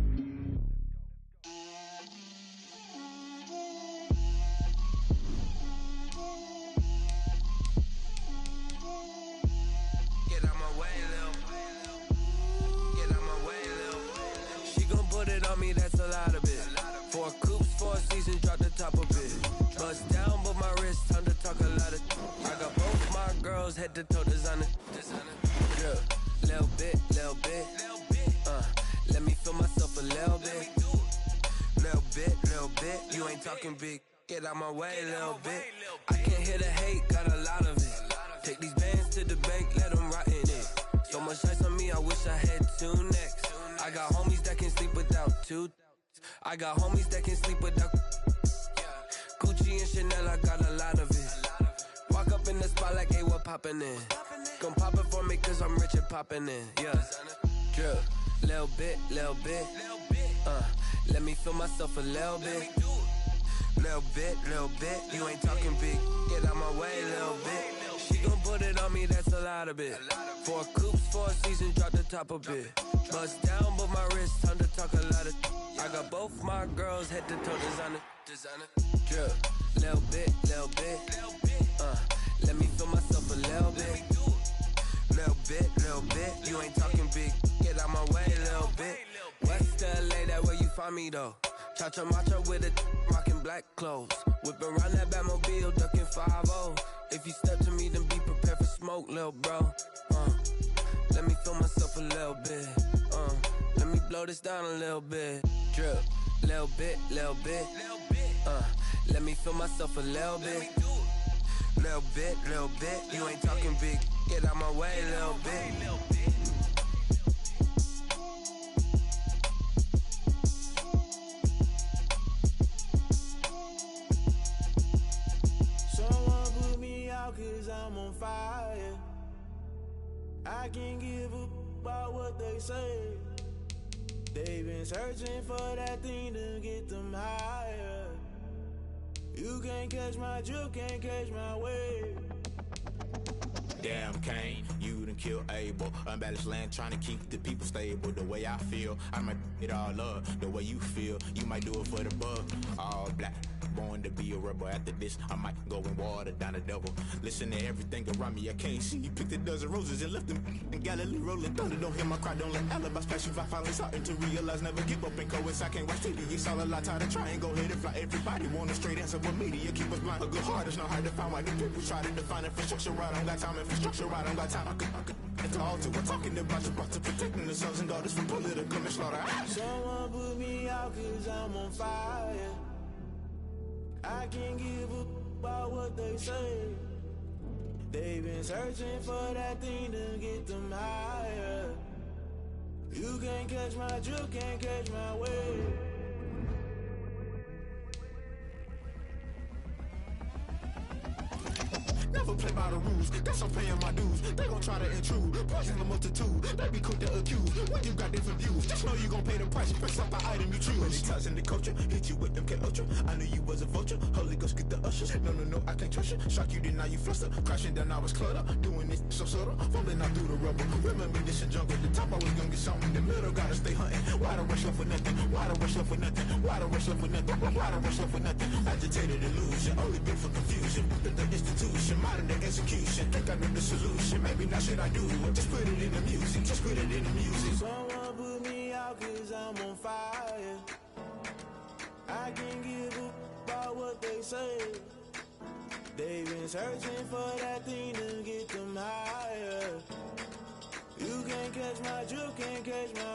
Me, that's a lot of it. 4 coops, 4 seasons, drop the top of it. Bust down, but my wrist, time to talk a lot of. I got both my girls, head to toe designer. Yeah, little bit. Let me feel myself a little bit. Little bit. You ain't talking big. Get out my way, little bit. I can't hear the hate, got a lot of it. Take these bands to the bank, let them rot in it. So much ice on me, I wish I had 2 necks. I got homies that can sleep without 2. I got homies that can sleep without Gucci and Chanel, I got a lot of it. Walk up in the spot like, hey, what poppin' in? Gon' pop it for me cause I'm rich and poppin' in. Yeah, drip, little bit. Let me feel myself a little bit. Little bit. You ain't talking big. Get out my way, little bit. She gon' put it on me, that's a lot of it. 4 coops, 4 seasons, drop the top a bit. Bust down, but my wrist, time to talk a lot of. I got both my girls, head to toe designer. Drip, little bit. Let me feel myself a little bit. Little bit. You ain't talking big. Get out my way a little bit. West LA, that where you find me though. Cha-cha matcha with a rockin' black clothes. Whip around that Batmobile, ducking 5-0. If you step to me, then be prepared for smoke, lil' bro. Let me feel myself a little bit. Let me blow this down a little bit. Drip, little bit. Let me feel myself a little bit. Little bit. You ain't talking big. Get out my way a little bit.
Someone put me out 'cause I'm on fire. I can't give a about what they say. They've been searching for that thing to get them higher. You can't catch my drift, can't catch my wave.
Damn Kane, you done kill Abel. Unbalanced land trying to keep the people stable. The way I feel, I might it all up. The way you feel, you might do it for the bug. All black, born to be a rebel. After this, I might go and water down the devil. Listen to everything around me, I can't see. You picked a dozen roses and left them in Galilee rolling thunder. Don't hear my cry, don't let alibis pass you. I finally starting to realize, never give up and coincide. Can't watch TV, it's all a lot. Tired of trying, go ahead and fly. Everybody want a straight answer, but media keep us blind. A good heart is not hard to find. Why the people try to define infrastructure right? I don't got time, infrastructure right? I don't got time. I could it's all to we're talking about you, about to protecting the sons and daughters from political slaughter.
Someone put me out 'cause I'm on fire. I can't give a about what they say. They've been searching for that thing to get them higher. You can't catch my drift, can't catch my wave.
Never play by the rules, guess I'm paying my dues. They gon' try to intrude, poison the multitude. They be quick to accuse, when you got different views. Just know you gon' pay the price, press up the item you choose. Many times in the culture, hit you with them K-Ultra. I knew you was a vulture, Holy Ghost get the ushers. No, I can't trust you. Shock you, then now you fluster. Crashing down, I was cluttered. Doing this so subtle, fumbling out through the rubble. Remember this a jungle, the top I was gonna get something. In the middle, gotta stay hunting. Why the rush left for nothing? Why the rush left for nothing? Why the rush left for nothing? Why the rush left for nothing? Agitated illusion, only been for confusion. The institution, modern day execution. Think I know the solution, maybe not should I do it. Just put it in the music, just put it in the music.
Someone put me out 'cause I'm on fire. I can't give a about what they say. They've been searching for that thing to get them higher. You can't catch my drift, can't catch my